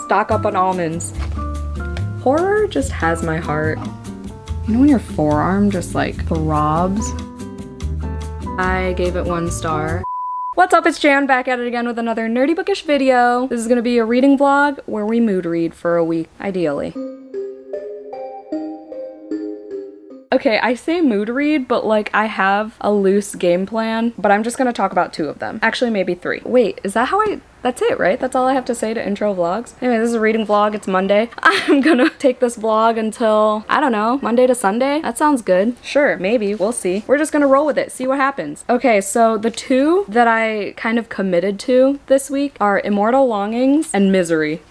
stock up on almonds. Horror just has my heart. You know when your forearm just like throbs? I gave it 1 star. What's up, it's Jan back at it again with another nerdy bookish video. This is gonna be a reading vlog where we mood read for a week, ideally. Okay, I say mood read, but like I have a loose game plan, but I'm just gonna talk about 2 of them. Actually, maybe 3. Wait, is that how that's it, right? That's all I have to say to intro vlogs. Anyway, this is a reading vlog. It's Monday. I'm gonna take this vlog until, I don't know, Monday to Sunday? That sounds good. Sure, maybe. We'll see. We're just gonna roll with it, see what happens. Okay, so the 2 that I kind of committed to this week are Immortal Longings and Misery.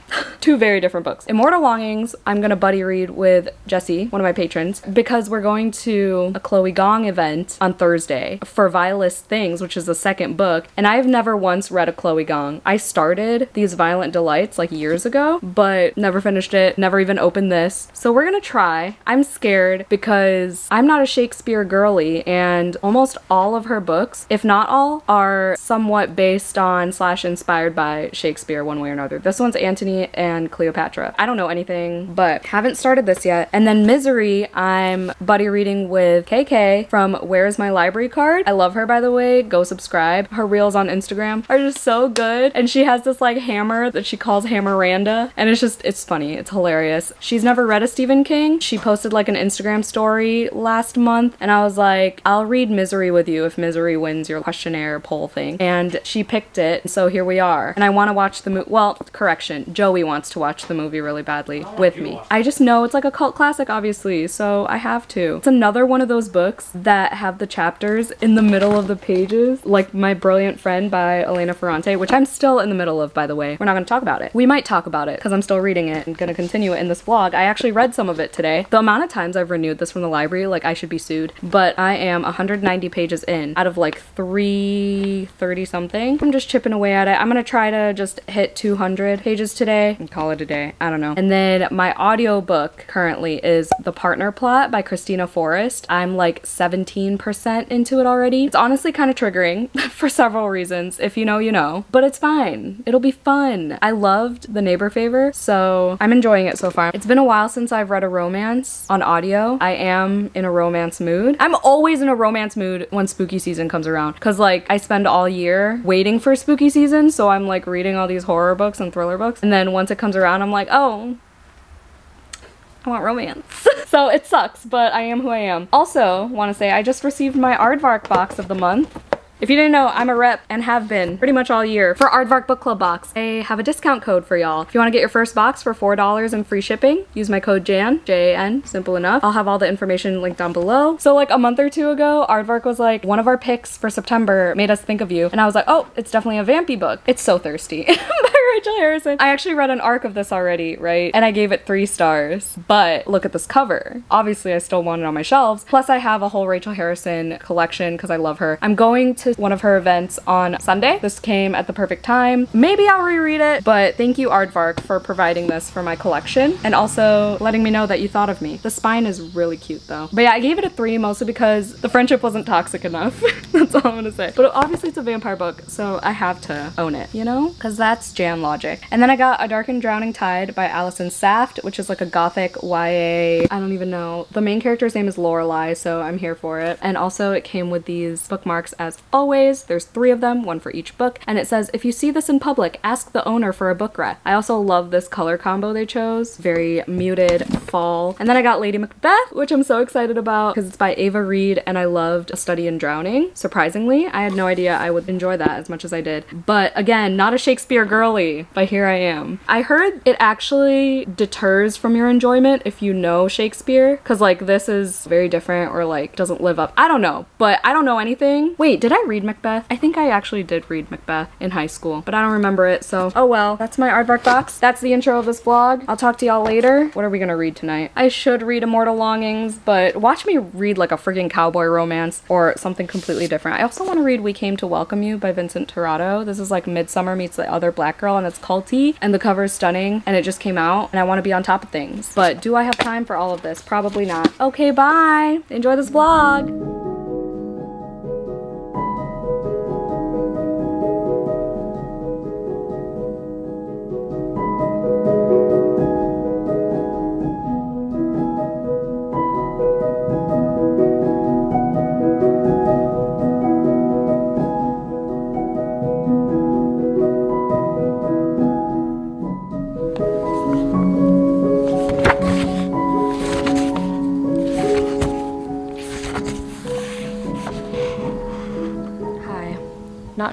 2 very different books. Immortal Longings, I'm gonna buddy read with Jessie, one of my patrons, because we're going to a Chloe Gong event on Thursday for Vilest Things, which is the 2nd book, and I've never once read a Chloe Gong. I started These Violent Delights like years ago, but never finished it, never even opened this. So we're gonna try. I'm scared because I'm not a Shakespeare girly, and almost all of her books, if not all, are somewhat based on / inspired by Shakespeare one way or another. This one's Antony and Cleopatra. I don't know anything, but haven't started this yet. And then Misery, I'm buddy reading with KK from Where Is My Library Card. I love her, by the way. Go subscribe. Her reels on Instagram are just so good. And she has this like hammer that she calls Hammeranda. And it's funny. It's hilarious. She's never read a Stephen King. She posted like an Instagram story last month. And I was like, I'll read Misery with you if Misery wins your questionnaire poll thing. And she picked it. So here we are. And I want to watch the movie. Well, correction. Joey wants to watch the movie really badly with me. I just know it's like a cult classic, obviously, so I have to. It's another one of those books that have the chapters in the middle of the pages, like My Brilliant Friend by Elena Ferrante, which I'm still in the middle of, by the way. We're not gonna talk about it. We might talk about it because I'm still reading it and gonna continue it in this vlog. I actually read some of it today. The amount of times I've renewed this from the library, like I should be sued, but I am 190 pages in out of like 330 something. I'm just chipping away at it. I'm gonna try to just hit 200 pages today and call it a day. I don't know. And then my audiobook currently is The Partner Plot by Christina Forrest. I'm like 17% into it already. It's honestly kind of triggering for several reasons. If you know, you know. But it's fine. It'll be fun. I loved The Neighbor Favor, so I'm enjoying it so far. It's been a while since I've read a romance on audio. I am in a romance mood. I'm always in a romance mood when spooky season comes around, because like I spend all year waiting for spooky season, so I'm like reading all these horror books and thriller books, and then once it comes around I'm like, oh, I want romance. So it sucks, but I am who I am. Also, want to say I just received my Aardvark box of the month. If you didn't know, I'm a rep and have been pretty much all year for Aardvark Book Club box. I have a discount code for y'all. If you want to get your first box for $4 and free shipping, use my code JAN, J-A-N, simple enough. I'll have all the information linked down below. So like a month or 2 ago, Aardvark was like, one of our picks for September made us think of you. And I was like, oh, it's definitely a vampy book. It's So Thirsty by Rachel Harrison. I actually read an arc of this already, right? And I gave it 3 stars, but look at this cover. Obviously, I still want it on my shelves. Plus I have a whole Rachel Harrison collection because I love her. I'm going to one of her events on Sunday. This came at the perfect time. Maybe I'll reread it, but thank you Aardvark for providing this for my collection and also letting me know that you thought of me. The spine is really cute though. But yeah, I gave it a 3 mostly because the friendship wasn't toxic enough. That's all I'm gonna say. But obviously it's a vampire book, so I have to own it, you know? Because that's Jan logic. And then I got A Dark and Drowning Tide by Alison Saft, which is like a gothic YA, I don't even know. The main character's name is Lorelei, so I'm here for it. And also it came with these bookmarks as always. There's 3 of them, 1 for each book, and it says, if you see this in public, ask the owner for a book rec. I also love this color combo they chose. Very muted fall. And then I got Lady Macbeth, which I'm so excited about because it's by Ava Reed and I loved A Study in Drowning. Surprisingly, I had no idea I would enjoy that as much as I did. But again, not a Shakespeare girly, but here I am. I heard it actually deters from your enjoyment if you know Shakespeare, because like this is very different or like doesn't live up. I don't know, but I don't know anything. Wait, did I read Macbeth? I think I actually did read Macbeth in high school, but I don't remember it, so oh well. That's my Aardvark box. That's the intro of this vlog. I'll talk to y'all later. What are we gonna read tonight? I should read Immortal Longings, but watch me read like a freaking cowboy romance or something completely different. I also want to read We Came to Welcome You by Vincent Torrado. This is like Midsummer meets The Other Black Girl, and it's culty, and the cover is stunning, and it just came out, and I want to be on top of things. But do I have time for all of this? Probably not. Okay, bye! Enjoy this vlog!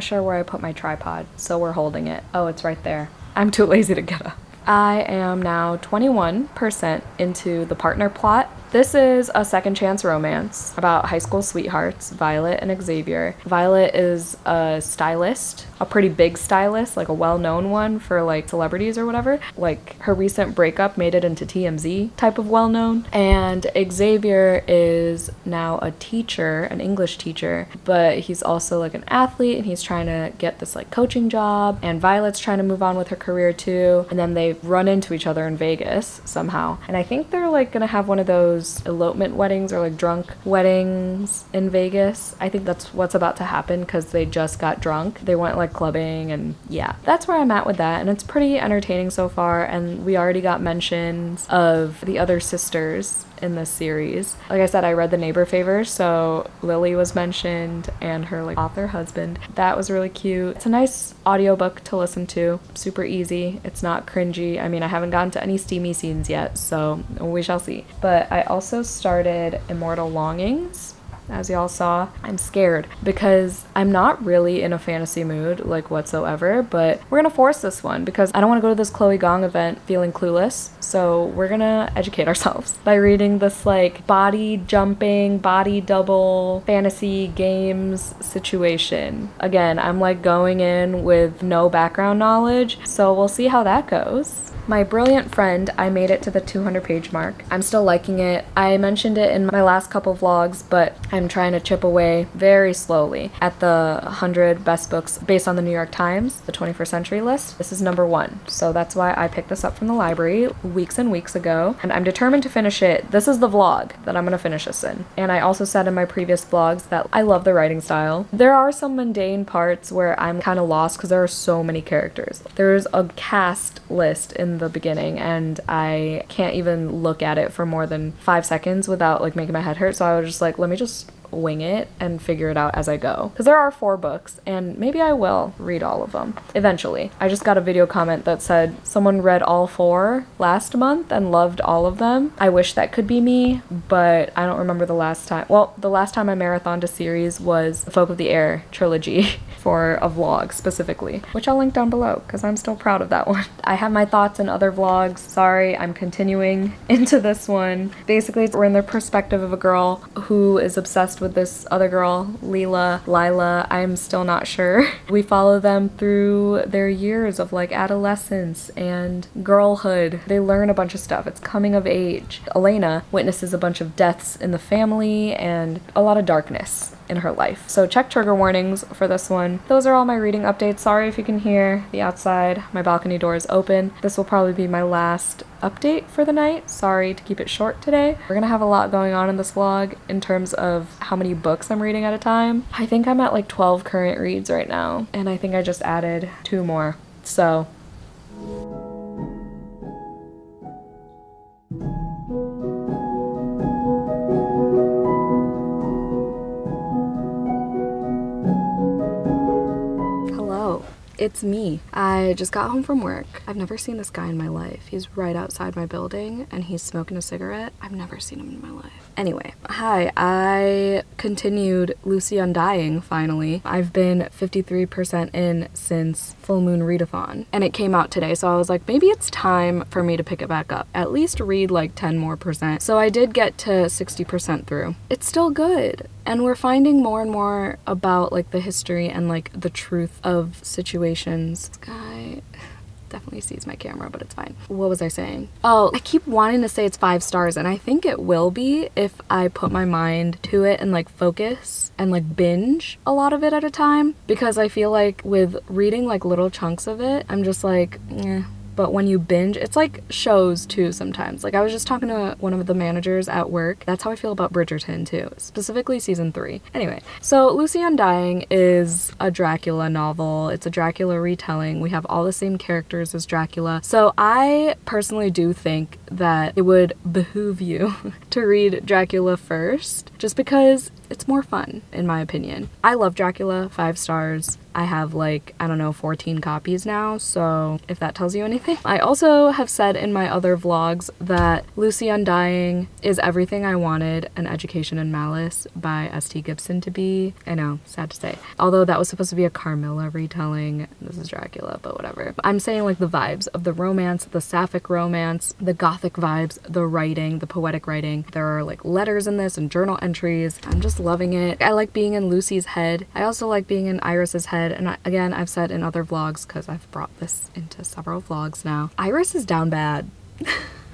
not sure where I put my tripod, so we're holding it. Oh, it's right there. I'm too lazy to get up. I am now 21% into the partner plot. This is a second chance romance about high school sweethearts, Violet and Xavier. Violet is a stylist, a pretty big stylist, like a well-known one for like celebrities or whatever. Like her recent breakup made it into TMZ type of well-known. And Xavier is now a teacher, an English teacher, but he's also like an athlete and he's trying to get this like coaching job. And Violet's trying to move on with her career too. And then they run into each other in Vegas somehow. And I think they're like gonna have one of those elopement weddings or like drunk weddings in Vegas. I think that's what's about to happen because they just got drunk. They went like clubbing and yeah, that's where I'm at with that, and it's pretty entertaining so far. And we already got mentions of the other sisters in this series. Like I said, I read The Neighbor Favors, so Lily was mentioned and her like author husband. That was really cute. It's a nice audiobook to listen to. Super easy. It's not cringy. I mean, I haven't gotten to any steamy scenes yet, so we shall see. But I also started Immortal Longings. As y'all saw, I'm scared because I'm not really in a fantasy mood like whatsoever, but we're gonna force this one because I don't want to go to this Chloe Gong event feeling clueless. So we're gonna educate ourselves by reading this like body jumping, body double fantasy games situation. Again, I'm like going in with no background knowledge, so we'll see how that goes. My brilliant friend, I made it to the 200 page mark. I'm still liking it. I mentioned it in my last couple vlogs, but I'm trying to chip away very slowly at the 100 best books based on the New York Times, the 21st century list. This is number 1. So that's why I picked this up from the library weeks and weeks ago, and I'm determined to finish it. This is the vlog that I'm gonna finish this in. And I also said in my previous vlogs that I love the writing style. There are some mundane parts where I'm kind of lost because there are so many characters. There's a cast list in the beginning and I can't even look at it for more than 5 seconds without like making my head hurt, so I was just like, let me just wing it and figure it out as I go, because there are 4 books and maybe I will read all of them eventually. I just got a video comment that said someone read all 4 last month and loved all of them. I wish that could be me, but I don't remember the last time. Well, the last time I marathoned a series was the Folk of the Air trilogy for a vlog specifically, which I'll link down below because I'm still proud of that one. I have my thoughts in other vlogs. Sorry, I'm continuing into this one. Basically, we're in the perspective of a girl who is obsessed with this other girl, Lila, I'm still not sure. We follow them through their years of like adolescence and girlhood. They learn a bunch of stuff. It's coming of age. Elena witnesses a bunch of deaths in the family and a lot of darkness in her life. So check trigger warnings for this one. Those are all my reading updates. Sorry if you can hear the outside. My balcony door is open. This will probably be my last update for the night. Sorry to keep it short today. We're gonna have a lot going on in this vlog in terms of how many books I'm reading at a time. I think I'm at like 12 current reads right now, and I think I just added 2 more. So it's me. I just got home from work. I've never seen this guy in my life. He's right outside my building and he's smoking a cigarette. I've never seen him in my life. Anyway, hi, I continued Lucy Undying finally. I've been 53% in since Full Moon Readathon and it came out today, so I was like, maybe it's time for me to pick it back up. At least read like 10 more percent. So I did get to 60% through. It's still good. And we're finding more and more about like the history and like the truth of situations. This guy definitely sees my camera, but it's fine. What was I saying? Oh, I keep wanting to say it's 5 stars, and I think it will be if I put my mind to it and like focus and like binge a lot of it at a time, because I feel like with reading like little chunks of it, I'm just like, eh. But when you binge, it's like shows too sometimes. Like I was just talking to one of the managers at work. That's how I feel about Bridgerton too, specifically season 3. Anyway, so Lucy Undying is a Dracula novel. It's a Dracula retelling. We have all the same characters as Dracula. So I personally do think that it would behoove you to read Dracula first, just because it's more fun, in my opinion. I love Dracula, 5 stars. I have like, I don't know, 14 copies now, so if that tells you anything. anything. I also have said in my other vlogs that Lucy Undying is everything I wanted An Education in Malice by S.T. Gibson to be. I know, sad to say. Although that was supposed to be a Carmilla retelling. This is Dracula, but whatever. I'm saying like the vibes of the romance, the sapphic romance, the gothic vibes, the writing, the poetic writing. There are like letters in this and journal entries. I'm just loving it. I like being in Lucy's head. I also like being in Iris's head. And again, I've said in other vlogs, because I've brought this into several vlogs now, Iris is down bad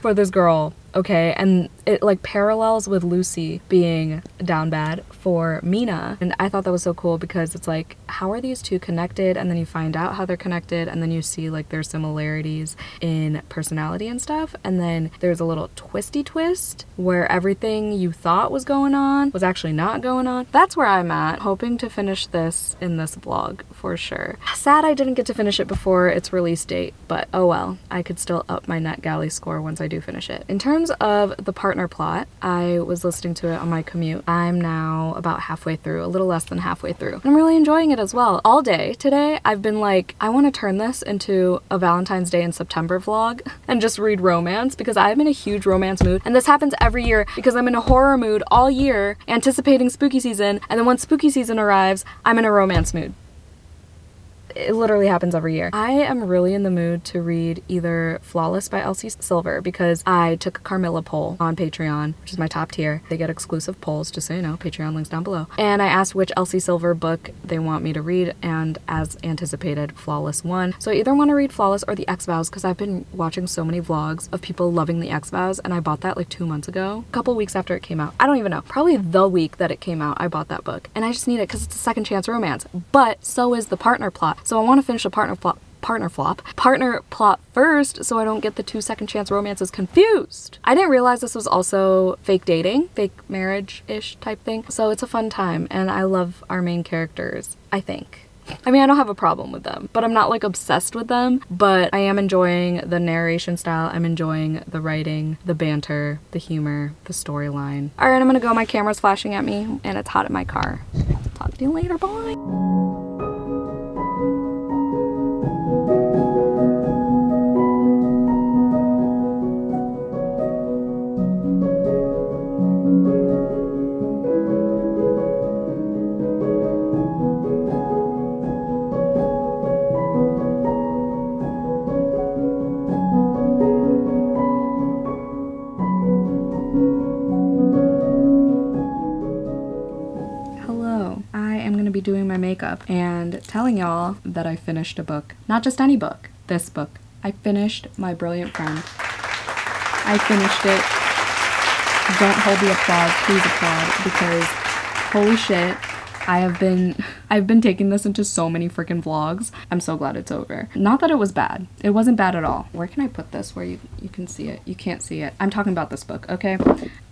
for this girl. Okay, and it like parallels with Lucy being down bad for Mina, and I thought that was so cool because it's like, how are these two connected? And then you find out how they're connected, and then you see like their similarities in personality and stuff, and then there's a little twisty twist where everything you thought was going on was actually not going on. That's where I'm at, hoping to finish this in this vlog for sure. Sad I didn't get to finish it before its release date, but oh well, I could still up my NetGalley score once I do finish it. In terms of the partner plot, I was listening to it on my commute. I'm now about halfway through, a little less than halfway through. I'm really enjoying it as well. All day today, I've been like, I want to turn this into a Valentine's Day in September vlog and just read romance because I'm in a huge romance mood. And this happens every year because I'm in a horror mood all year, anticipating spooky season. And then when spooky season arrives, I'm in a romance mood. It literally happens every year. I am really in the mood to read either Flawless by Elsie Silver because I took a Carmilla poll on Patreon, which is my top tier. They get exclusive polls, just so you know, Patreon links down below. And I asked which Elsie Silver book they want me to read, and as anticipated, Flawless won. So I either want to read Flawless or The X-Vows because I've been watching so many vlogs of people loving The X-Vows, and I bought that like 2 months ago, a couple weeks after it came out. I don't even know. Probably the week that it came out, I bought that book. And I just need it because it's a second chance romance, but so is the partner plot. So I want to finish the partner plot first so I don't get the 2 second chance romances confused. I didn't realize this was also fake dating, fake marriage-ish type thing. So it's a fun time and I love our main characters, I think. I mean, I don't have a problem with them, but I'm not like obsessed with them, but I am enjoying the narration style. I'm enjoying the writing, the banter, the humor, the storyline. All right, I'm gonna go. My camera's flashing at me and it's hot in my car. Talk to you later, bye. Doing my makeup and telling y'all that I finished a book. Not just any book, this book. I finished My Brilliant Friend. I finished it. Don't hold the applause, please applaud, because holy shit, I've been taking this into so many freaking vlogs. I'm so glad it's over. Not that it was bad. It wasn't bad at all. Where can I put this where you can see it? You can't see it. I'm talking about this book, okay?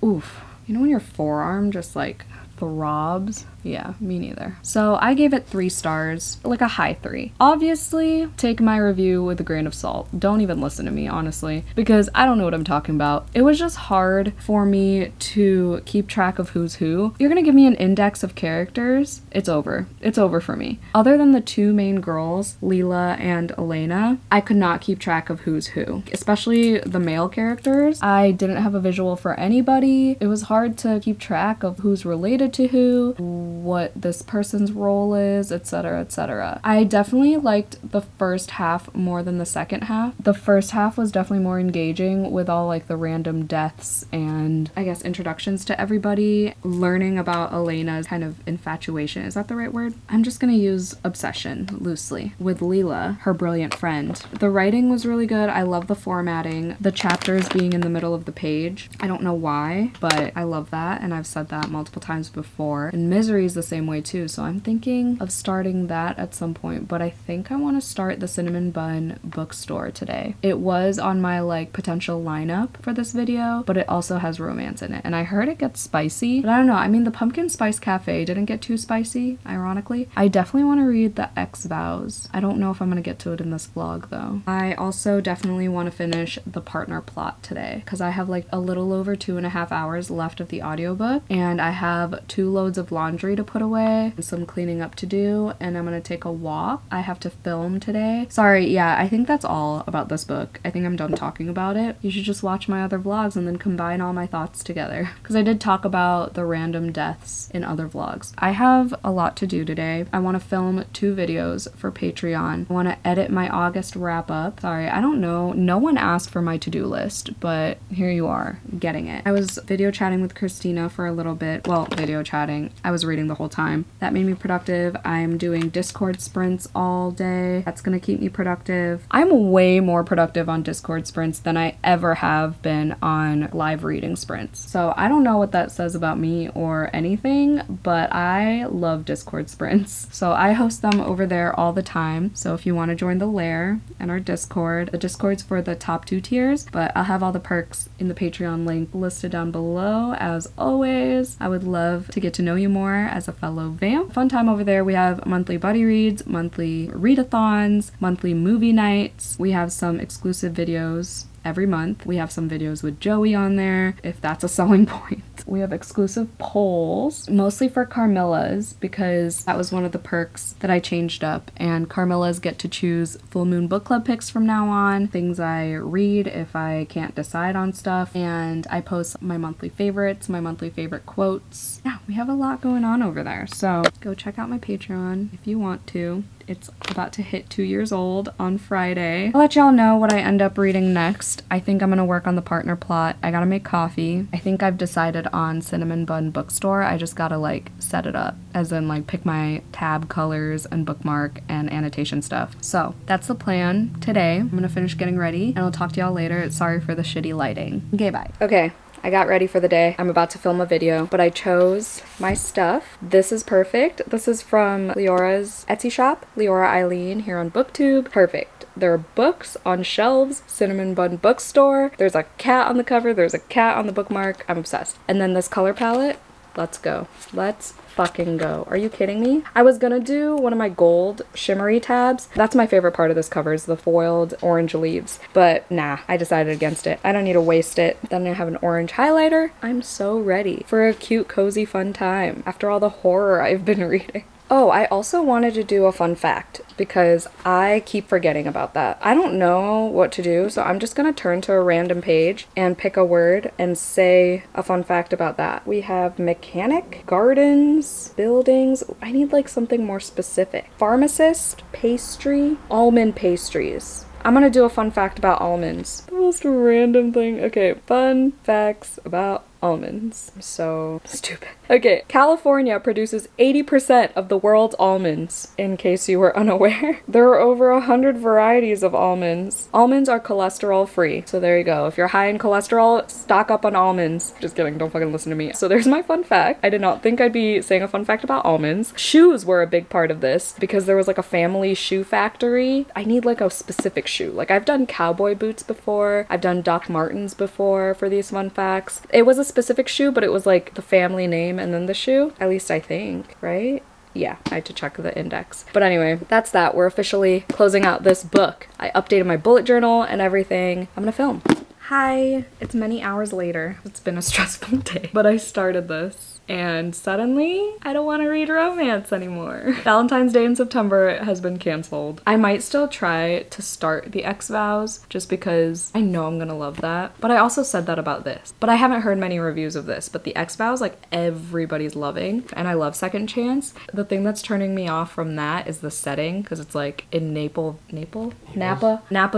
Oof. You know when your forearm just like throbs? Yeah, me neither. So I gave it 3 stars, like a high 3. Obviously, take my review with a grain of salt. Don't even listen to me, honestly, because I don't know what I'm talking about. It was just hard for me to keep track of who's who. You're gonna give me an index of characters, it's over. It's over for me. Other than the 2 main girls, Leela and Elena, I could not keep track of who's who, especially the male characters. I didn't have a visual for anybody. It was hard to keep track of who's related to who, what this person's role is, etc, etc. I definitely liked the first half more than the second half. The first half was definitely more engaging with all like the random deaths and I guess introductions to everybody, learning about Elena's kind of infatuation. Is that the right word? I'm just gonna use obsession loosely with Leela, her brilliant friend. The writing was really good. I love the formatting, the chapters being in the middle of the page. I don't know why, but I love that, and I've said that multiple times before. And Misery is the same way too, so I'm thinking of starting that at some point, but I think I want to start the Cinnamon Bun bookstore today. It was on my like potential lineup for this video, but it also has romance in it, and I heard it gets spicy, but I don't know. I mean, the Pumpkin Spice Cafe didn't get too spicy, ironically. I definitely want to read The X-Vows. I don't know if I'm gonna get to it in this vlog though. I also definitely want to finish the partner plot today because I have like a little over 2.5 hours left of the audiobook, and I have 2 loads of laundry to put away, some cleaning up to do, and I'm gonna take a walk. I have to film today. Sorry, yeah, I think that's all about this book. I think I'm done talking about it. You should just watch my other vlogs and then combine all my thoughts together. Because I did talk about the random deaths in other vlogs. I have a lot to do today. I want to film 2 videos for Patreon. I want to edit my August wrap up. Sorry, I don't know. No one asked for my to-do list, but here you are, getting it. I was video chatting with Christina for a little bit. Well, video chatting. I was reading the whole time. That made me productive. I'm doing Discord sprints all day. That's gonna keep me productive. I'm way more productive on Discord sprints than I ever have been on live reading sprints. So I don't know what that says about me or anything, but I love Discord sprints. So I host them over there all the time. So if you want to join the lair and our Discord, the Discord's for the top 2 tiers, but I'll have all the perks in the Patreon link listed down below. As always, I would love to get to know you more as a fellow vamp. Fun time over there. We have monthly buddy reads, monthly readathons, monthly movie nights. We have some exclusive videos every month. We have some videos with Joey on there, if that's a selling point. We have exclusive polls, mostly for Carmilla's, because that was one of the perks that I changed up, and Carmilla's get to choose full moon book club picks from now on, things I read if I can't decide on stuff, and I post my monthly favorites, my monthly favorite quotes. Yeah, we have a lot going on over there, so go check out my Patreon if you want to. It's about to hit 2 years old on Friday. I'll let y'all know what I end up reading next. I think I'm gonna work on the partner plot. I gotta make coffee. I think I've decided on Cinnamon Bun Bookstore. I just gotta like set it up, as in like pick my tab colors and bookmark and annotation stuff. So that's the plan today. I'm gonna finish getting ready and I'll talk to y'all later. Sorry for the shitty lighting. Okay, bye. Okay. I got ready for the day. I'm about to film a video, but I chose my stuff. This is perfect. This is from Leora's Etsy shop, Leora Eileen here on BookTube. Perfect. There are books on shelves, Cinnamon Bun Bookstore. There's a cat on the cover. There's a cat on the bookmark. I'm obsessed. And then this color palette. Let's go. Let's fucking go. Are you kidding me? I was gonna do one of my gold shimmery tabs. That's my favorite part of this cover, is the foiled orange leaves. But nah, I decided against it. I don't need to waste it. Then I have an orange highlighter. I'm so ready for a cute, cozy, fun time after all the horror I've been reading. Oh, I also wanted to do a fun fact because I keep forgetting about that. I don't know what to do, so I'm just gonna turn to a random page and pick a word and say a fun fact about that. We have mechanic, gardens, buildings. I need like something more specific. Pharmacist, pastry, almond pastries. I'm gonna do a fun fact about almonds. The most random thing. Okay, fun facts about almonds. I'm so stupid. Okay, California produces 80% of the world's almonds, in case you were unaware. There are over 100 varieties of almonds. Almonds are cholesterol free, so there you go. If you're high in cholesterol, stock up on almonds. Just kidding, don't fucking listen to me. So there's my fun fact. I did not think I'd be saying a fun fact about almonds. Shoes were a big part of this because there was like a family shoe factory. I need like a specific shoe. Like I've done cowboy boots before. I've done Doc Martens before for these fun facts. It was a specific shoe, but it was like the family name and then the shoe, at least I think, right? Yeah, I had to check the index. But anyway, that's that. We're officially closing out this book. I updated my bullet journal and everything. I'm gonna film. Hi, it's many hours later. It's been a stressful day, but I started this. And suddenly, I don't want to read romance anymore. Valentine's Day in September has been canceled. I might still try to start the X-Vows just because I know I'm gonna love that. But I also said that about this. But I haven't heard many reviews of this. But the X-Vows, like everybody's loving. And I love Second Chance. The thing that's turning me off from that is the setting, because it's like in Napa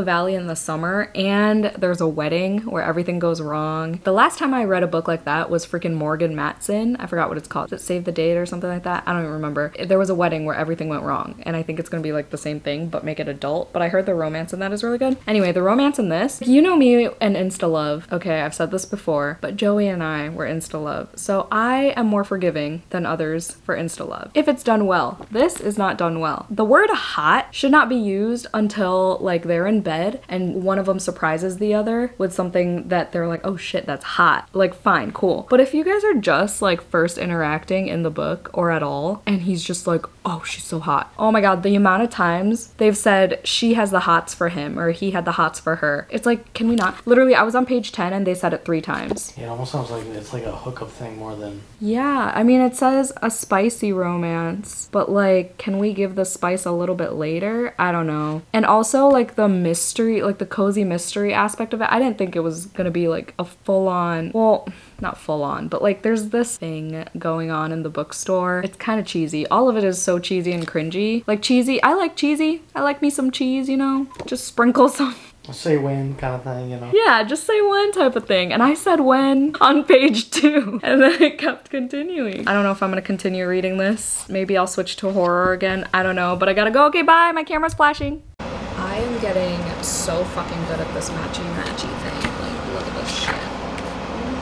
Valley in the summer. And there's a wedding where everything goes wrong. The last time I read a book like that was freaking Morgan Matson. I forgot what it's called. Is it Save the Date or something like that? I don't even remember. There was a wedding where everything went wrong, and I think it's gonna be like the same thing, but make it adult. But I heard the romance in that is really good. Anyway, the romance in this, you know me and Insta Love. Okay, I've said this before, but Joey and I were Insta Love. So I am more forgiving than others for Insta Love, if it's done well. This is not done well. The word hot should not be used until like they're in bed and one of them surprises the other with something that they're like, oh shit, that's hot. Like, fine, cool. But if you guys are just like first interacting in the book or at all, and he's just like, oh, she's so hot. Oh my god, the amount of times they've said she has the hots for him or he had the hots for her. It's like, can we not? Literally, I was on page 10 and they said it 3 times. Yeah, it almost sounds like it's like a hookup thing more than... Yeah, I mean, it says a spicy romance, but like, can we give the spice a little bit later? I don't know. And also like the mystery, like the cozy mystery aspect of it, I didn't think it was gonna be like a full-on, well, not full on, but like there's this thing going on in the bookstore. It's kind of cheesy. All of it is so cheesy and cringy. Like cheesy, I like cheesy. I like me some cheese, you know? Just sprinkle some. Say when kind of thing, you know? Yeah, just say when type of thing. And I said when on page 2 and then it kept continuing. I don't know if I'm gonna continue reading this. Maybe I'll switch to horror again. I don't know, but I gotta go. Okay, bye. My camera's flashing. I am getting so fucking good at this matchy thing. Like, look at this shit.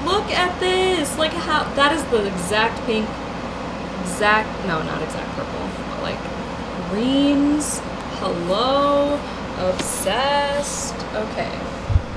Look at this! Like how, that is the exact pink, no, not exact purple, but like greens, hello, obsessed, okay.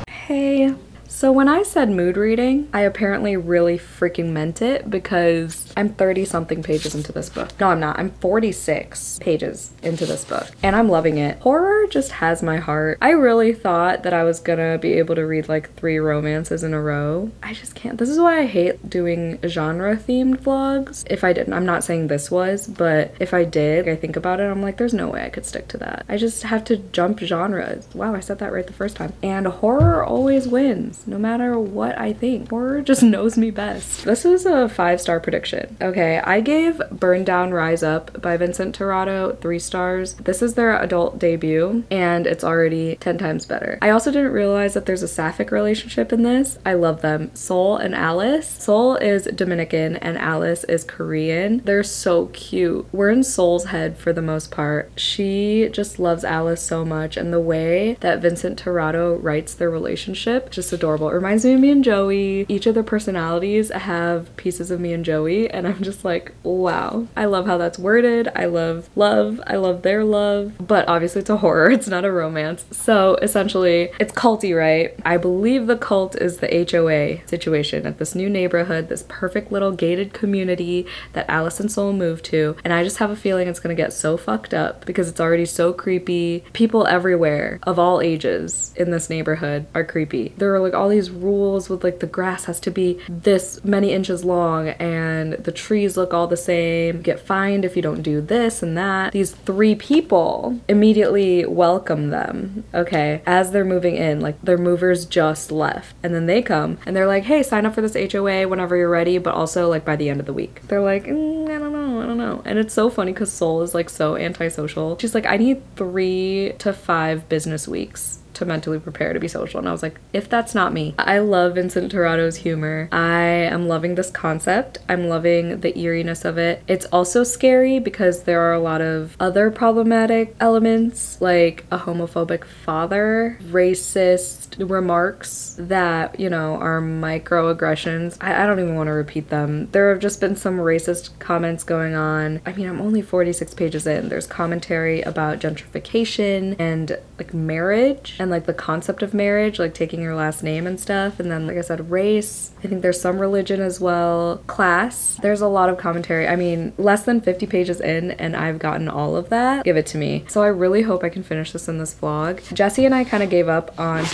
Hey. So when I said mood reading, I apparently really freaking meant it because I'm 30 something pages into this book. No, I'm not. I'm 46 pages into this book and I'm loving it. Horror just has my heart. I really thought that I was gonna be able to read like 3 romances in a row. I just can't. This is why I hate doing genre themed vlogs. If I didn't, I'm not saying this was, but if I did, I think about it, I'm like, there's no way I could stick to that. I just have to jump genres. Wow, I said that right the first time. And horror always wins. No matter what I think. Horror just knows me best. This is a 5-star prediction. Okay, I gave Burn Down Rise Up by Vincent Torrado 3 stars. This is their adult debut and it's already 10 times better. I also didn't realize that there's a sapphic relationship in this. I love them. Sol and Alice. Sol is Dominican and Alice is Korean. They're so cute. We're in Sol's head for the most part. She just loves Alice so much and the way that Vincent Torrado writes their relationship, just adorable. It reminds me of me and Joey. Each of their personalities have pieces of me and Joey and I'm just like, wow. I love how that's worded. I love love. I love their love. But obviously it's a horror. It's not a romance. So essentially it's culty, right? I believe the cult is the HOA situation at this new neighborhood, this perfect little gated community that Alice and Sol moved to. And I just have a feeling it's gonna get so fucked up because it's already so creepy. People everywhere of all ages in this neighborhood are creepy. There are like all these rules with like the grass has to be this many inches long and the trees look all the same. You get fined if you don't do this and that. These 3 people immediately welcome them, okay, as they're moving in. Like their movers just left and then they come and they're like, hey, sign up for this HOA whenever you're ready, but also like by the end of the week. They're like, I don't know. And it's so funny because Sol is like so antisocial. She's like, I need 3 to 5 business weeks to mentally prepare to be social. And I was like, if that's not me. I love Vincent Torrado's humor. I am loving this concept. I'm loving the eeriness of it. It's also scary because there are a lot of other problematic elements like a homophobic father, racist remarks that, you know, are microaggressions. I don't even want to repeat them. There have just been some racist comments going on. I mean, I'm only 46 pages in. There's commentary about gentrification and like marriage and like the concept of marriage, like taking your last name and stuff. And then, like I said, race. I think there's some religion as well. Class. There's a lot of commentary. I mean, less than 50 pages in and I've gotten all of that. Give it to me. So I really hope I can finish this in this vlog. Jesse and I kind of gave up on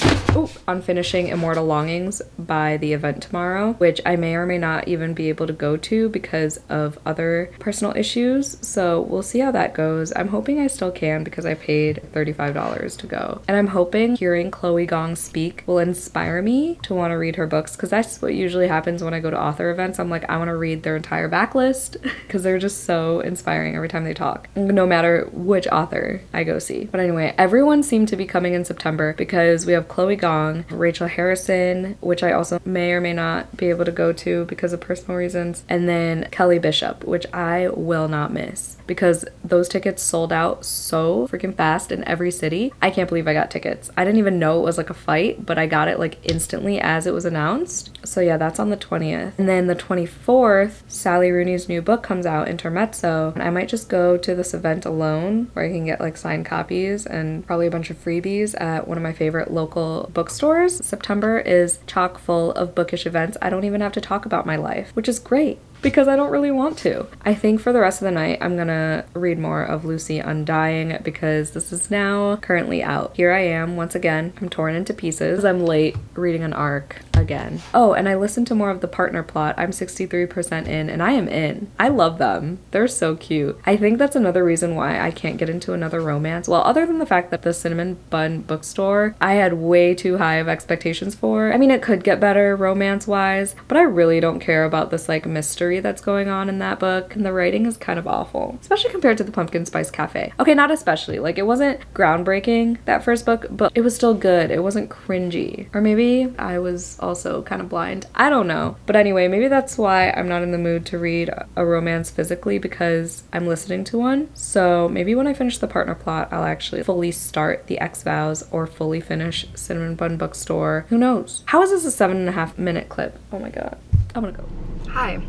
finishing Immortal Longings by the event tomorrow, which I may or may not even be able to go to because of other personal issues. So we'll see how that goes. I'm hoping I still can because I paid $35 to go. And I'm hoping hearing Chloe Gong speak will inspire me to want to read her books because that's what usually happens when I go to author events. I'm like, I want to read their entire backlist because they're just so inspiring every time they talk, no matter which author I go see. But anyway, everyone seemed to be coming in September because we have Chloe Gong, Rachel Harrison, which I also may or may not be able to go to because of personal reasons, and then Kelly Bishop, which I will not miss because those tickets sold out so freaking fast in every city. I can't believe I got tickets. I didn't even know it was like a fight, but I got it like instantly as it was announced. So yeah, that's on the 20th. And then the 24th, Sally Rooney's new book comes out, Intermezzo. And I might just go to this event alone where I can get like signed copies and probably a bunch of freebies at one of my favorite local bookstores. September is chock full of bookish events. I don't even have to talk about my life, which is great because I don't really want to. I think for the rest of the night, I'm gonna read more of Lucy Undying because this is now currently out. Here I am, once again, I'm torn into pieces. I'm late reading an arc again. Oh, and I listened to more of The Partner Plot. I'm 63% in, and I am in. I love them. They're so cute. I think that's another reason why I can't get into another romance. Well, other than the fact that the Cinnamon Bun bookstore, I had way too high of expectations for. I mean, it could get better romance-wise, but I really don't care about this like mystery that's going on in that book, and the writing is kind of awful, especially compared to the Pumpkin Spice Cafe. Okay, not especially. Like, it wasn't groundbreaking, that first book, but it was still good. It wasn't cringy. Or maybe I was also kind of blind. I don't know. But anyway, maybe that's why I'm not in the mood to read a romance physically, because I'm listening to one. So maybe when I finish The Partner Plot, I'll actually fully start The X-Vows or fully finish Cinnamon Bun Bookstore. Who knows? How is this a 7.5 minute clip? Oh my god. I'm gonna go. Hi,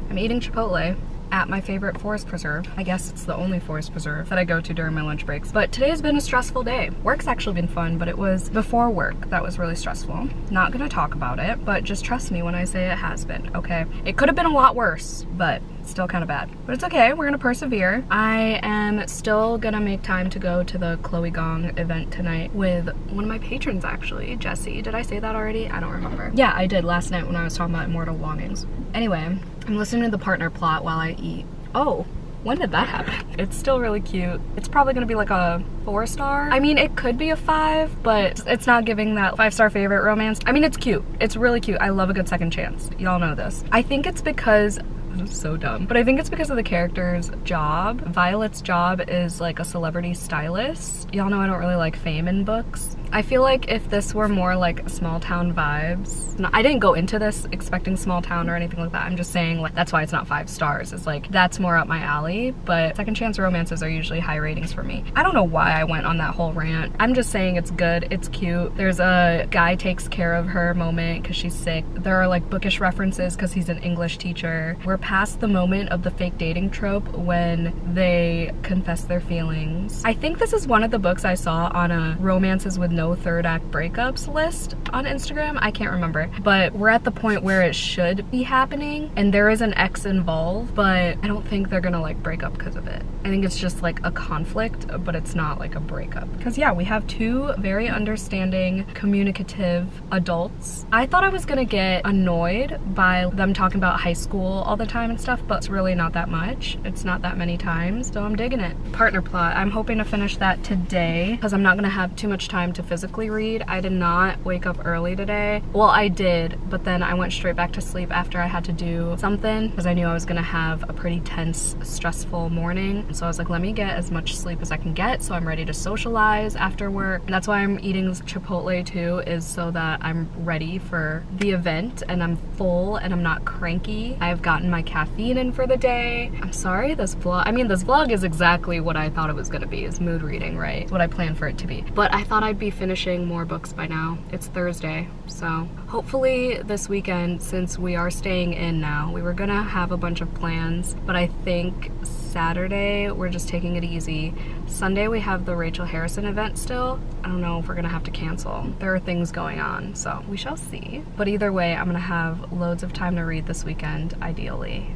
I'm eating Chipotle at my favorite forest preserve. I guess it's the only forest preserve that I go to during my lunch breaks. But today has been a stressful day. Work's actually been fun, but it was before work that was really stressful. Not gonna talk about it, but just trust me when I say it has been, okay? It could have been a lot worse, but still kind of bad. But it's okay, we're gonna persevere. I am still gonna make time to go to the Chloe Gong event tonight with one of my patrons actually, Jessie. Did I say that already? I don't remember. Yeah, I did last night when I was talking about Immortal Longings. Anyway, I'm listening to The Partner Plot while I eat. Oh, when did that happen? It's still really cute. It's probably gonna be like a 4-star. I mean, it could be a 5, but it's not giving that 5-star favorite romance. I mean, it's cute. It's really cute. I love a good second chance. Y'all know this. I think it's because so dumb. But I think it's because of the character's job. Violet's job is like a celebrity stylist. Y'all know I don't really like fame in books. I feel like if this were more like small town vibes, no, I didn't go into this expecting small town or anything like that. I'm just saying like that's why it's not 5 stars. It's like that's more up my alley, but second chance romances are usually high ratings for me. I don't know why I went on that whole rant. I'm just saying it's good, it's cute. There's a guy takes care of her moment because she's sick. There are like bookish references because he's an English teacher. We're past the moment of the fake dating trope when they confess their feelings. I think this is one of the books I saw on a romances with no third act breakups list on Instagram. I can't remember, but we're at the point where it should be happening and there is an ex involved, but I don't think they're gonna like break up because of it. I think it's just like a conflict, but it's not like a breakup. Because yeah, we have 2 very understanding, communicative adults. I thought I was gonna get annoyed by them talking about high school all the time and stuff, but it's really not that much. It's not that many times, so I'm digging it. Partner Plot, I'm hoping to finish that today because I'm not gonna have too much time to physically read. I did not wake up early today. Well, I did, but then I went straight back to sleep after I had to do something because I knew I was gonna have a pretty tense, stressful morning. And so I was like, let me get as much sleep as I can get so I'm ready to socialize after work. And that's why I'm eating Chipotle too, is so that I'm ready for the event and I'm full and I'm not cranky. I've gotten my caffeine in for the day. I'm sorry, this vlog is exactly what I thought it was gonna be, is mood reading, right? It's what I planned for it to be. But I thought I'd be finishing more books by now. It's Thursday, so hopefully this weekend, since we are staying in now, we were gonna have a bunch of plans, but I think Saturday we're just taking it easy. Sunday we have the Rachel Harrison event still. I don't know if we're gonna have to cancel. There are things going on, so we shall see. But either way, I'm gonna have loads of time to read this weekend, ideally.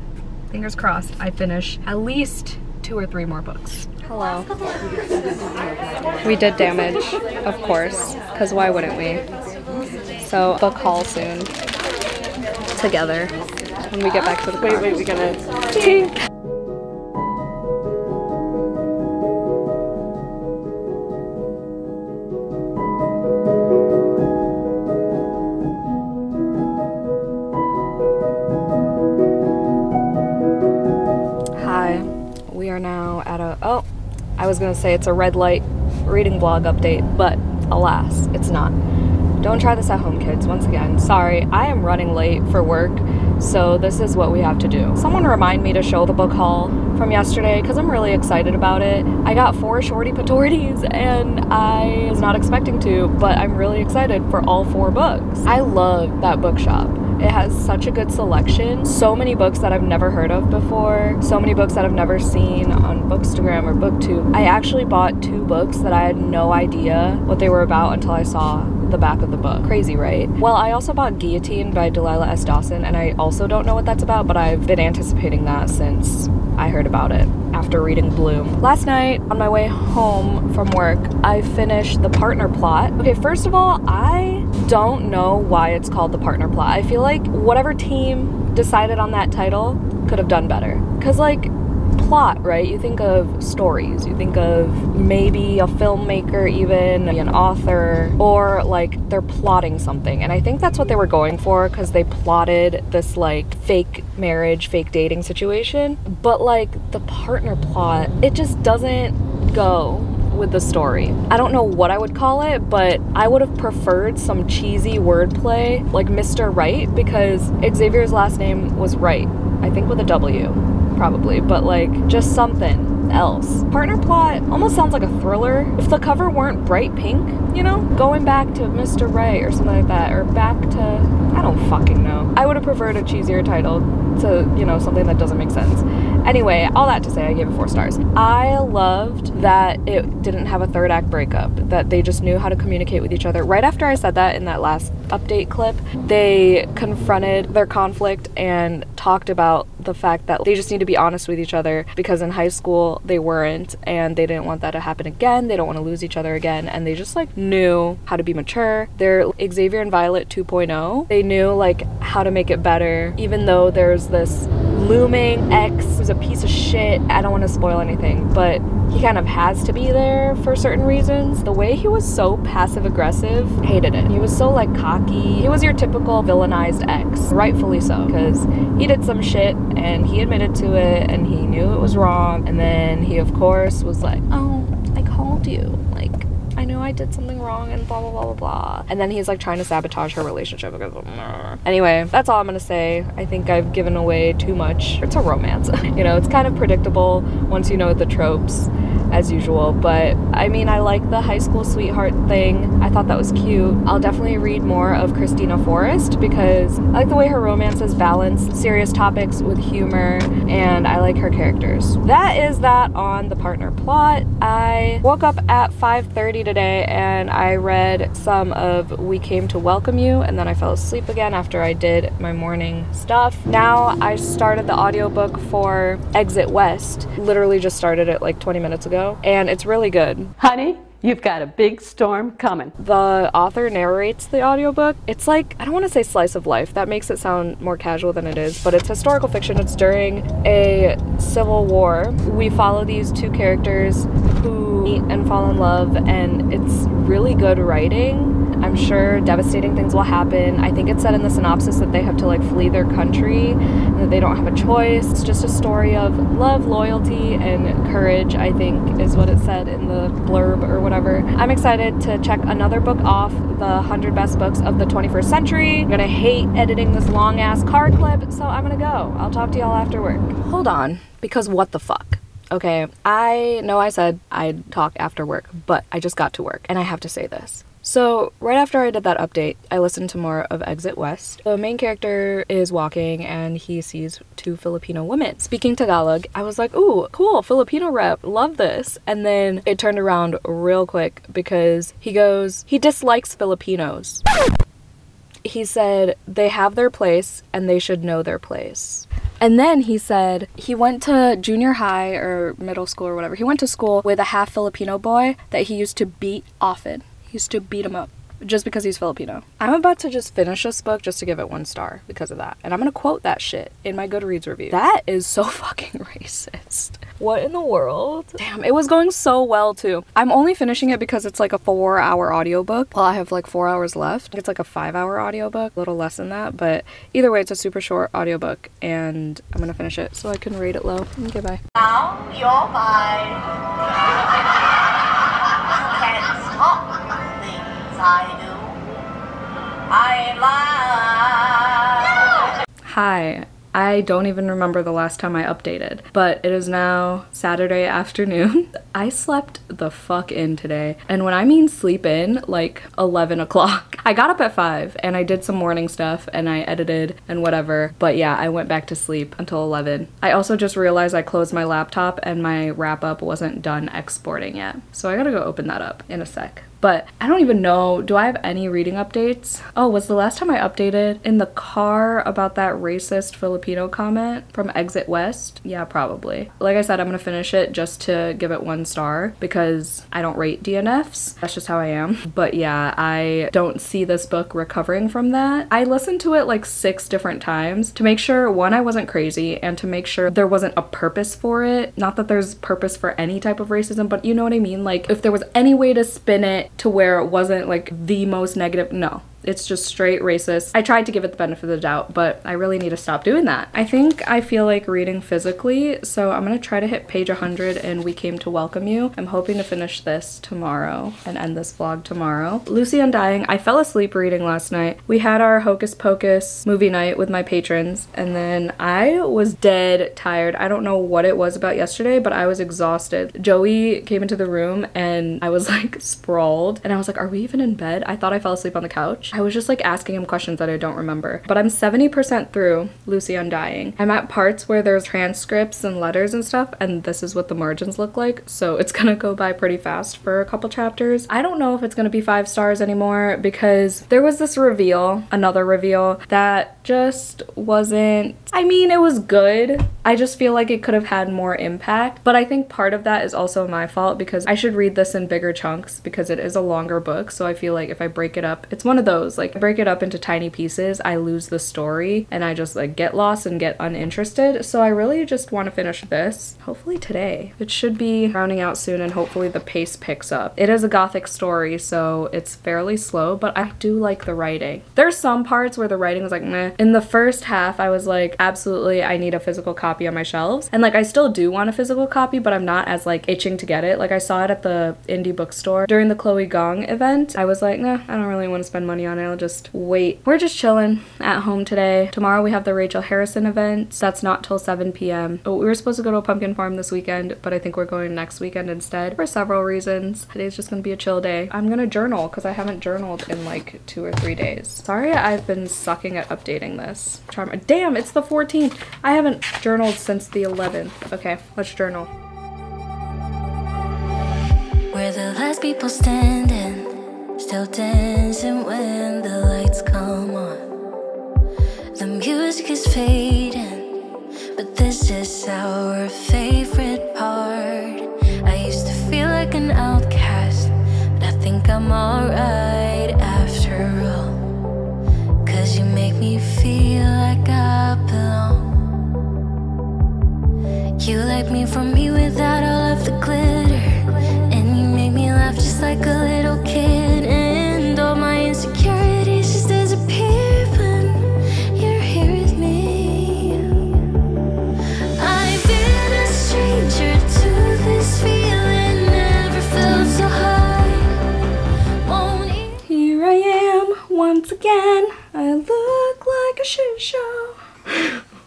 Fingers crossed I finish at least 2 or 3 more books. Hello. We did damage, of course, because why wouldn't we? So, book haul soon. Together. When we get back to the car. Wait, we gotta... I was gonna say it's a red light reading vlog update, but alas, it's not. Don't try this at home, kids. Once again, sorry, I am running late for work, so this is what we have to do. Someone remind me to show the book haul from yesterday because I'm really excited about it. I got 4 shorty patortis and I was not expecting to, but I'm really excited for all 4 books. I love that bookshop. It has such a good selection. So many books that I've never heard of before. So many books that I've never seen on Bookstagram or BookTube. I actually bought 2 books that I had no idea what they were about until I saw the back of the book. Crazy, right? Well, I also bought Guillotine by Delilah S. Dawson, and I also don't know what that's about, but I've been anticipating that since I heard about it after reading Bloom. Last night, on my way home from work, I finished The Partner Plot. Okay, first of all, I don't know why it's called The Partner Plot. I feel like whatever team decided on that title could have done better. Because, like, plot, right? You think of stories, you think of maybe a filmmaker, even an author, or like they're plotting something. And I think that's what they were going for, because they plotted this like fake marriage, fake dating situation. But like the partner plot, it just doesn't go with the story. I don't know what I would call it, but I would have preferred some cheesy wordplay like Mr. Right, because Xavier's last name was Wright, I think with a W. Probably, but like just something else. Partner Plot almost sounds like a thriller. If the cover weren't bright pink, you know, going back to Mr. Right or something like that, or back to, I don't fucking know. I would have preferred a cheesier title to, you know, something that doesn't make sense. Anyway, all that to say, I gave it 4 stars. I loved that it didn't have a third act breakup, that they just knew how to communicate with each other. Right after I said that in that last update clip, they confronted their conflict and talked about the fact that they just need to be honest with each other, because in high school they weren't, and they didn't want that to happen again. They don't want to lose each other again, and they just like knew how to be mature. They're Xavier and Violet 2.0. They knew like how to make it better, even though there's this looming ex who's a piece of shit. I don't want to spoil anything, but he kind of has to be there for certain reasons. The way he was so passive aggressive, hated it. He was so like cocky. He was your typical villainized ex, rightfully so, because he did some shit and he admitted to it and he knew it was wrong, and then he of course was like, oh, I called you, like I knew I did something wrong and blah blah blah blah blah, and then he's like trying to sabotage her relationship because anyway, that's all I'm gonna say. I think I've given away too much. It's a romance. You know, it's kind of predictable once you know the tropes as usual, but I mean, I like the high school sweetheart thing. I thought that was cute. I'll definitely read more of Christina Forrest because I like the way her romances balance serious topics with humor, and I like her characters. That is that on The Partner Plot. I woke up at 5:30 today and I read some of We Came to Welcome You, and then I fell asleep again after I did my morning stuff. Now I started the audiobook for Exit West. Literally just started it like 20 minutes ago, and it's really good. Honey, you've got a big storm coming. The author narrates the audiobook. It's like, I don't want to say slice of life, that makes it sound more casual than it is, but it's historical fiction. It's during a civil war. We follow these 2 characters who meet and fall in love, and it's really good writing. I'm sure devastating things will happen. I think it said in the synopsis that they have to like flee their country and that they don't have a choice. It's just a story of love, loyalty, and courage, I think is what it said in the blurb or whatever. I'm excited to check another book off the 100 best books of the 21st century. I'm gonna hate editing this long ass card clip, so I'm gonna go. I'll talk to y'all after work. Hold on, because what the fuck? Okay, I know I said I'd talk after work, but I just got to work and I have to say this. So right after I did that update, I listened to more of Exit West. The main character is walking and he sees 2 Filipino women speaking Tagalog. I was like, ooh, cool, Filipino rep, love this. And then it turned around real quick because he dislikes Filipinos. He said they have their place and they should know their place. And then he said he went to junior high or middle school or whatever. He went to school with a half Filipino boy that he used to beat often. He used to beat him up just because he's Filipino. I'm about to just finish this book just to give it 1 star because of that. And I'm gonna quote that shit in my Goodreads review. That is so fucking racist. What in the world? Damn, it was going so well too. I'm only finishing it because it's like a 4-hour audiobook. Well, I have like 4 hours left. It's like a 5-hour audiobook, a little less than that, but either way, it's a super short audiobook and I'm gonna finish it so I can rate it low. Okay, bye. Now you're mine. You can't stop the things I do. I lie. Hi. I don't even remember the last time I updated, but it is now Saturday afternoon. I slept the fuck in today. And when I mean sleep in, like 11 o'clock. I got up at 5 and I did some morning stuff and I edited and whatever. But yeah, I went back to sleep until 11. I also just realized I closed my laptop and my wrap up wasn't done exporting yet. So I gotta go open that up in a sec. But I don't even know, do I have any reading updates? Oh, was the last time I updated in the car about that racist Filipino comment from Exit West? Yeah, probably. Like I said, I'm gonna finish it just to give it 1 star because I don't rate DNFs. That's just how I am. But yeah, I don't see this book recovering from that. I listened to it like 6 different times to make sure, one, I wasn't crazy, and to make sure there wasn't a purpose for it. Not that there's purpose for any type of racism, but you know what I mean? Like if there was any way to spin it to where it wasn't like the most negative, no. It's just straight racist. I tried to give it the benefit of the doubt, but I really need to stop doing that. I think I feel like reading physically, so I'm gonna try to hit page 100 in We Came to Welcome You. I'm hoping to finish this tomorrow and end this vlog tomorrow. Lucy Undying, I fell asleep reading last night. We had our Hocus Pocus movie night with my patrons, and then I was dead tired. I don't know what it was about yesterday, but I was exhausted. Joey came into the room and I was like sprawled, and I was like, are we even in bed? I thought I fell asleep on the couch. I was just like asking him questions that I don't remember. But I'm 70% through Lucy Undying. I'm at parts where there's transcripts and letters and stuff, and this is what the margins look like. So it's gonna go by pretty fast for a couple chapters. I don't know if it's gonna be 5 stars anymore because there was this reveal, another reveal, that just wasn't, I mean, it was good. I just feel like it could have had more impact. But I think part of that is also my fault because I should read this in bigger chunks because it is a longer book. So I feel like if I break it up, it's one of those, like, break it up into tiny pieces, I lose the story and I just like get lost and get uninterested. So I really just want to finish this hopefully today. It should be rounding out soon and hopefully the pace picks up. It is a gothic story, so it's fairly slow, but I do like the writing. There's some parts where the writing was like meh. In the first half I was like, absolutely I need a physical copy on my shelves, and like I still do want a physical copy, but I'm not as like itching to get it. Like I saw it at the indie bookstore during the Chloe Gong event. I was like, nah, I don't really want to spend money on it. I'll just wait. We're just chilling at home today. Tomorrow we have the Rachel Harrison event. That's not till 7 p.m. Oh, we were supposed to go to a pumpkin farm this weekend, but I think we're going next weekend instead for several reasons. Today's just gonna be a chill day. I'm gonna journal because I haven't journaled in like 2 or 3 days. Sorry, I've been sucking at updating this. Damn, it's the 14th. I haven't journaled since the 11th. Okay, let's journal. We're the last people standing, still dancing when the lights come on. The music is fading, but this is our favorite part. I used to feel like an outcast, but I think I'm alright after all. 'Cause you make me feel like I belong. You like me from me without all of the glitter, and you make me laugh just like a little kid, and all my insecurities just disappear when you're here with me. I've been a stranger to this feeling, never felt so high. Won't you? Here I am once again. I look like a shit show.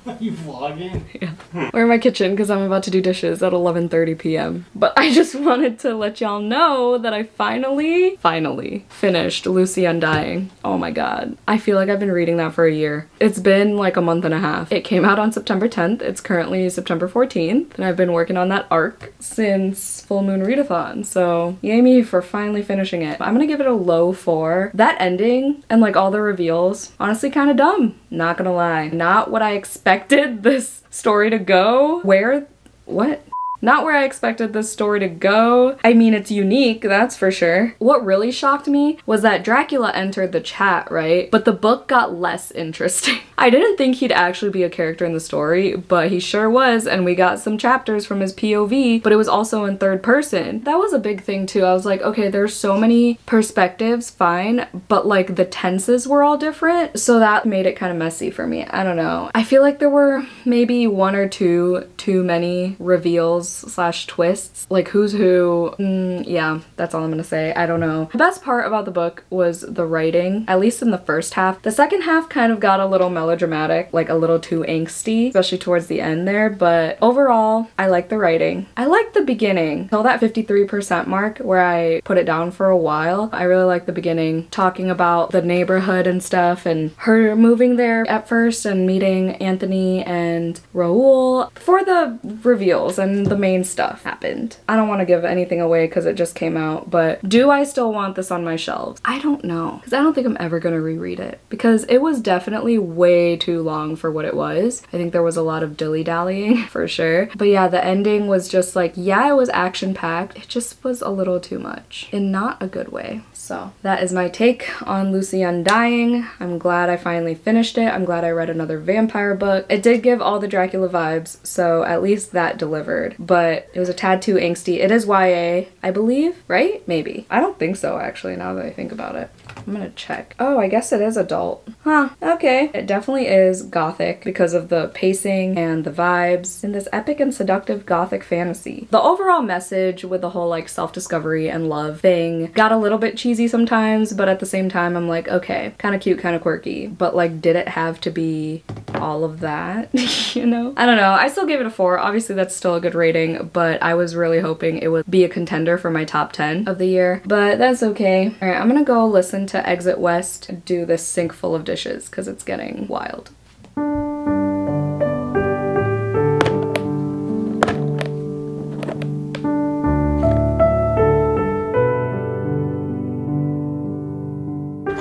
Are you vlogging? Yeah. We're in my kitchen because I'm about to do dishes at 11:30 p.m. But I just wanted to let y'all know that I finally finished Lucy Undying. Oh my god. I feel like I've been reading that for a year. It's been like a month and a half. It came out on September 10th. It's currently September 14th. And I've been working on that arc since Full Moon Readathon. So yay me for finally finishing it. I'm gonna give it a low 4. That ending and like all the reveals, honestly kind of dumb. Not gonna lie. Not what I expected this story to go. Not where I expected this story to go. I mean, it's unique, that's for sure. What really shocked me was that Dracula entered the chat, right? But the book got less interesting. I didn't think he'd actually be a character in the story, but he sure was, and we got some chapters from his POV, but it was also in 3rd person. That was a big thing too. I was like, okay, there's so many perspectives, fine, but like the tenses were all different, so that made it kind of messy for me. I don't know. I feel like there were maybe 1 or 2 too many reveals / twists, like who's who. Yeah, that's all I'm gonna say. I don't know. The best part about the book was the writing, at least in the first half. The second half kind of got a little melodramatic, like a little too angsty, especially towards the end there, but overall, I like the writing. I like the beginning, till that 53% mark where I put it down for a while. I really like the beginning, talking about the neighborhood and stuff, and her moving there at first and meeting Anthony and Raoul for the reveals and the main stuff happened. I don't want to give anything away because it just came out, but do I still want this on my shelves? I don't know, because I don't think I'm ever gonna reread it because it was definitely way too long for what it was. I think there was a lot of dilly-dallying for sure. But yeah, the ending was just like, yeah, it was action-packed. It just was a little too much in not a good way. So that is my take on Lucy Undying. I'm glad I finally finished it. I'm glad I read another vampire book. It did give all the Dracula vibes, so at least that delivered. But it was a tad too angsty. It is YA, I believe, right? Maybe. I don't think so, actually, now that I think about it. I'm gonna check. Oh, I guess it is adult. Huh, okay. It definitely is gothic because of the pacing and the vibes in this epic and seductive gothic fantasy. The overall message with the whole like self-discovery and love thing got a little bit cheesy sometimes, but at the same time I'm like, okay, kind of cute, kind of quirky, but like, did it have to be all of that? You know? I don't know. I still gave it a 4. Obviously that's still a good rating, but I was really hoping it would be a contender for my top 10 of the year, but that's okay. All right, I'm gonna go listen to Exit West do this sink full of dishes because it's getting wild.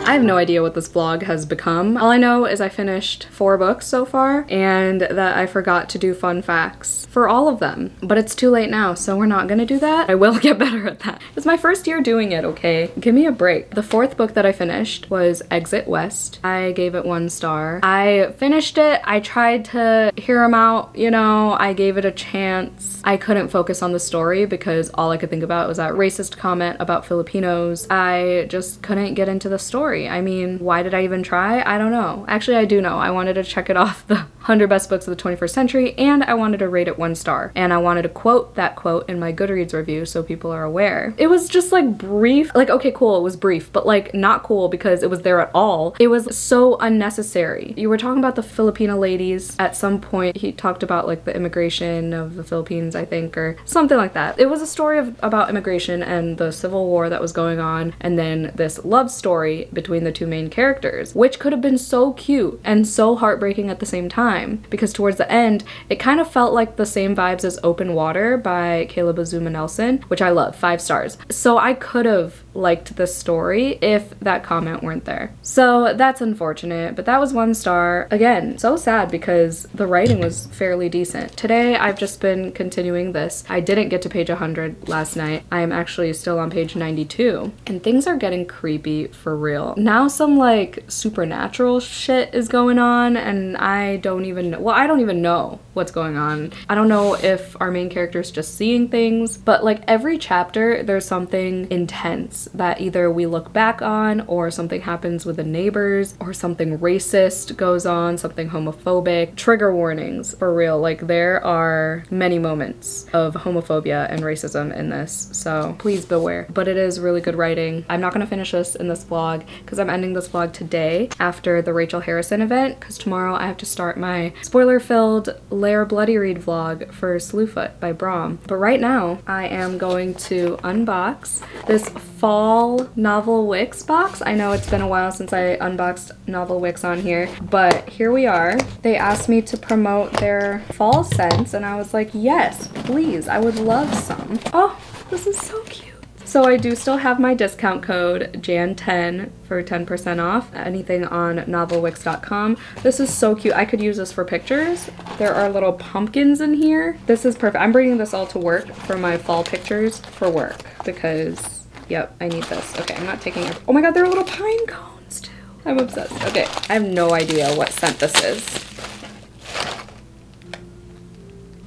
I have no idea what this vlog has become. All I know is I finished 4 books so far and that I forgot to do fun facts for all of them. But it's too late now, so we're not gonna do that. I will get better at that. It's my first year doing it, okay? Give me a break. The 4th book that I finished was Exit West. I gave it 1 star. I finished it. I tried to hear him out, you know, I gave it a chance. I couldn't focus on the story because all I could think about was that racist comment about Filipinos. I just couldn't get into the story. I mean, why did I even try? I don't know. Actually, I do know. I wanted to check it off the 100 best books of the 21st century, and I wanted to rate it 1 star. And I wanted to quote that quote in my Goodreads review so people are aware. It was just like brief. Like, okay, cool, it was brief, but like not cool because it was there at all. It was so unnecessary. You were talking about the Filipino ladies. At some point, he talked about like the immigration of the Philippines, I think, or something like that. It was a story about immigration and the Civil War that was going on, and then this love story between the 2 main characters, which could have been so cute and so heartbreaking at the same time, because towards the end it kind of felt like the same vibes as Open Water by Caleb Azuma Nelson, which I love, 5 stars. So I could have liked the story if that comment weren't there. So that's unfortunate, but that was 1 star. Again, so sad because the writing was fairly decent. Today I've just been continuing this. I didn't get to page 100 last night. I am actually still on page 92 and things are getting creepy for real. Now some like supernatural shit is going on and I don't even know, well, I don't even know what's going on. I don't know if our main character is just seeing things, but like every chapter there's something intense that either we look back on or something happens with the neighbors or something racist goes on, something homophobic. Trigger warnings for real. Like there are many moments of homophobia and racism in this, so please beware. But it is really good writing. I'm not gonna finish this in this vlog because I'm ending this vlog today after the Rachel Harrison event because tomorrow I have to start my spoiler-filled Lair Bloody Read vlog for Slewfoot by Brahm. But right now I am going to unbox this fall Novel Wicks box. I know it's been a while since I unboxed Novel Wicks on here, but here we are. They asked me to promote their fall scents and I was like, yes, please, I would love some. Oh, this is so cute. So I do still have my discount code JAN10 for 10% off anything on novelwicks.com. This is so cute. I could use this for pictures. There are little pumpkins in here. This is perfect. I'm bringing this all to work for my fall pictures for work because, yep, I need this. Okay, I'm not taking it. Oh my god, there are little pine cones too. I'm obsessed. Okay, I have no idea what scent this is.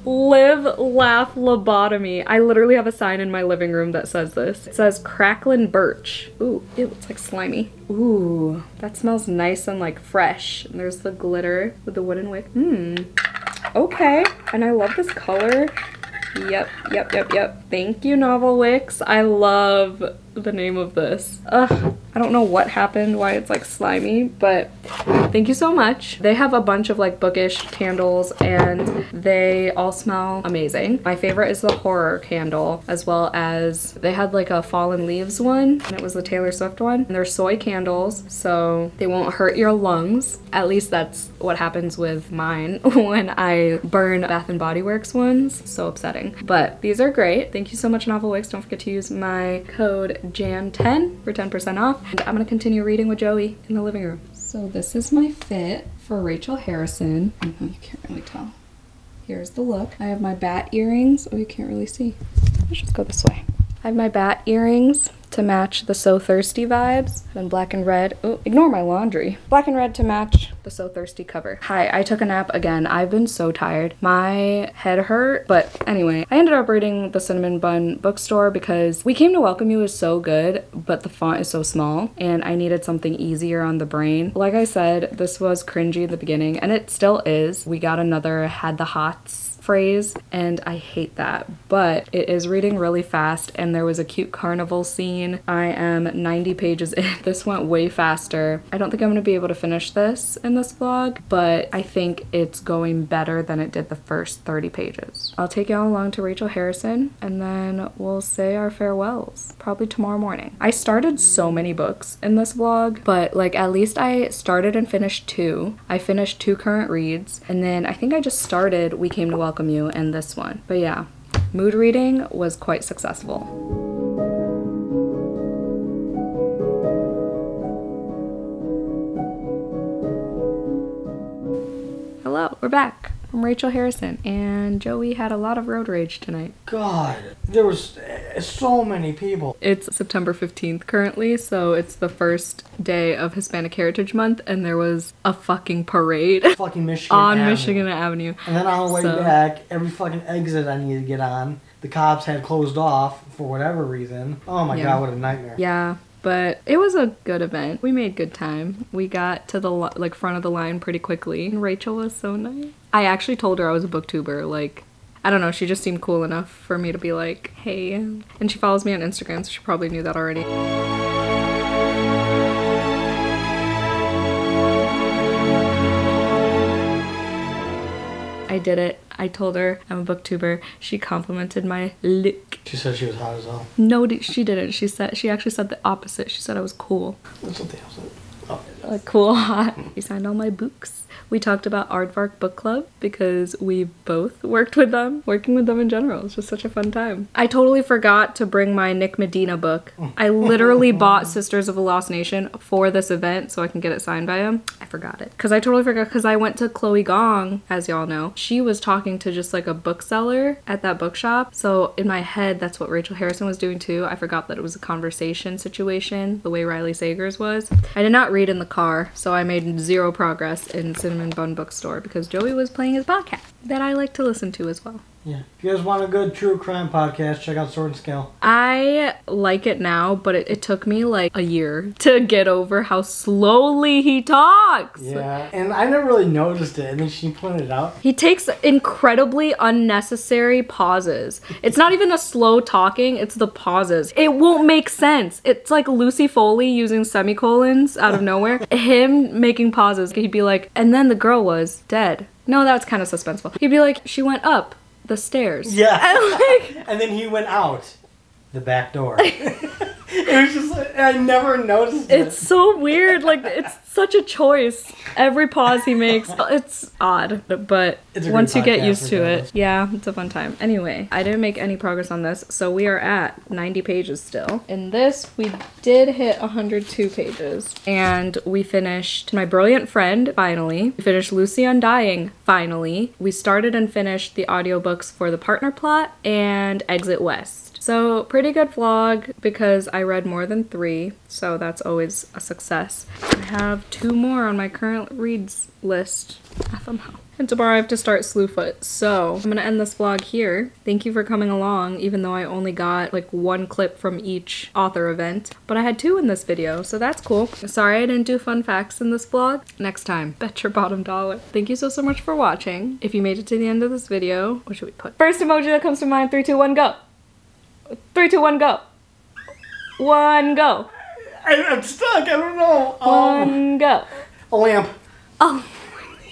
Live, laugh, lobotomy. I literally have a sign in my living room that says this. It says cracklin' birch. Ooh, ew, it's like slimy. Ooh, that smells nice and like fresh. And there's the glitter with the wooden wick. Okay, and I love this color. Yep. Thank you, Novel Wicks. I love the name of this. Ugh, I don't know what happened, why it's like slimy, but thank you so much. They have a bunch of like bookish candles and they all smell amazing. My favorite is the horror candle, as well as they had like a fallen leaves one, and it was the Taylor Swift one. And they're soy candles, so they won't hurt your lungs. At least that's what happens with mine when I burn Bath & Body Works ones. So upsetting. But these are great. Thank you so much, Novel Wicks. Don't forget to use my code JAN10 for 10% off. And I'm gonna continue reading with Joey in the living room. So this is my fit for Rachel Harrison. You can't really tell. Here's the look. I have my bat earrings. Oh, you can't really see. Let's just go this way. I have my bat earrings to match the So Thirsty vibes, and black and red. Oh, ignore my laundry. Black and red to match the So Thirsty cover. Hi, I took a nap again. I've been so tired. My head hurt, but anyway, I ended up reading the Cinnamon Bun bookstore because We Came to Welcome You is so good, but the font is so small, and I needed something easier on the brain. Like I said, this was cringy at the beginning, and it still is. We got another had the hots phrase, and I hate that, but it is reading really fast, and there was a cute carnival scene. I am 90 pages in. This went way faster. I don't think I'm gonna be able to finish this in this vlog, but I think it's going better than it did the first 30 pages. I'll take y'all along to Rachel Harrison, and then we'll say our farewells, probably tomorrow morning. I started so many books in this vlog, but like at least I started and finished 2. I finished 2 current reads, and then I think I just started We Came to Welcome You and this one. But yeah, mood reading was quite successful. Hello, we're back. I'm Rachel Harrison, and Joey had a lot of road rage tonight. God, there was so many people. It's September 15th currently, so it's the first day of Hispanic Heritage Month, and there was a fucking parade Fucking Michigan on Avenue. Michigan Avenue. And then on the way back, every fucking exit I needed to get on, the cops had closed off for whatever reason. Oh my God, what a nightmare. Yeah. But it was a good event. We made good time. We got to the like front of the line pretty quickly. And Rachel was so nice. I actually told her I was a booktuber. Like, I don't know, she just seemed cool enough for me to be like, hey. And she follows me on Instagram, so she probably knew that already. I did it. I told her I'm a booktuber. She complimented my look. She said she was hot as hell. No, she didn't. She actually said the opposite. She said I was cool. That's what they said. Oh. Like cool, hot. She signed all my books. We talked about Aardvark Book Club because we both worked with them. Working with them in general, it's just such a fun time. I totally forgot to bring my Nick Medina book. I literally bought Sisters of a Lost Nation for this event so I can get it signed by him. I forgot it. Because I totally forgot, because I went to Chloe Gong, as y'all know. She was talking to just like a bookseller at that bookshop. So in my head, that's what Rachel Harrison was doing too. I forgot that it was a conversation situation, the way Riley Sager's was. I did not read in the car, so I made 0 progress in Cinnamon Bun Bookstore because Joey was playing his podcast that I like to listen to as well. Yeah. If you guys want a good true crime podcast, check out Sword and Scale. I like it now, but it took me like a year to get over how slowly he talks. Yeah, and I never really noticed it, and then she pointed it out. He takes incredibly unnecessary pauses. It's not even a slow talking, it's the pauses. It won't make sense. It's like Lucy Foley using semicolons out of nowhere. Him making pauses. He'd be like, and then the girl was dead. No, that's kind of suspenseful. He'd be like, she went up the stairs. Yeah. And, like, and then he went out the back door. It was just like, I never noticed it. it's so weird. Like, it's such a choice. Every pause he makes, it's odd. But It's a once you great get used to podcast, it, yeah, it's a fun time. Anyway, I didn't make any progress on this, so we are at 90 pages still. In this, we did hit 102 pages. And we finished My Brilliant Friend, finally. We finished Lucy Undying, finally. We started and finished the audiobooks for The Partner Plot and Exit West. So pretty good vlog because I read more than 3, so that's always a success. I have 2 more on my current reads list. And tomorrow I have to start Slewfoot, so I'm gonna end this vlog here. Thank you for coming along, even though I only got like 1 clip from each author event. But I had 2 in this video, so that's cool. Sorry I didn't do fun facts in this vlog. Next time, bet your bottom dollar. Thank you so much for watching. If you made it to the end of this video, what should we put? First emoji that comes to mind, 3, 2, 1, go! 3, 2, 1, go! 1, go. I'm stuck. I don't know. 1, go. A lamp. Oh.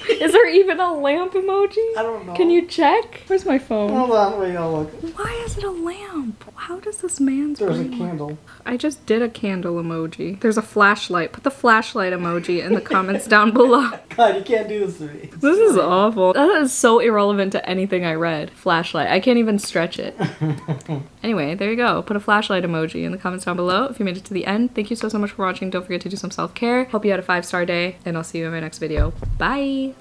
Is there even a lamp emoji? I don't know. Can you check? Where's my phone? Hold on. Wait, I'll look. Why is it a lamp? How does this man's There's a brain candle. I just did a candle emoji. There's a flashlight. Put the flashlight emoji in the comments down below. God, you can't do this to me. This is awful. That is so irrelevant to anything I read. Flashlight. I can't even stretch it. Anyway, there you go. Put a flashlight emoji in the comments down below if you made it to the end. Thank you so much for watching. Don't forget to do some self-care. Hope you had a 5-star day, and I'll see you in my next video. Bye!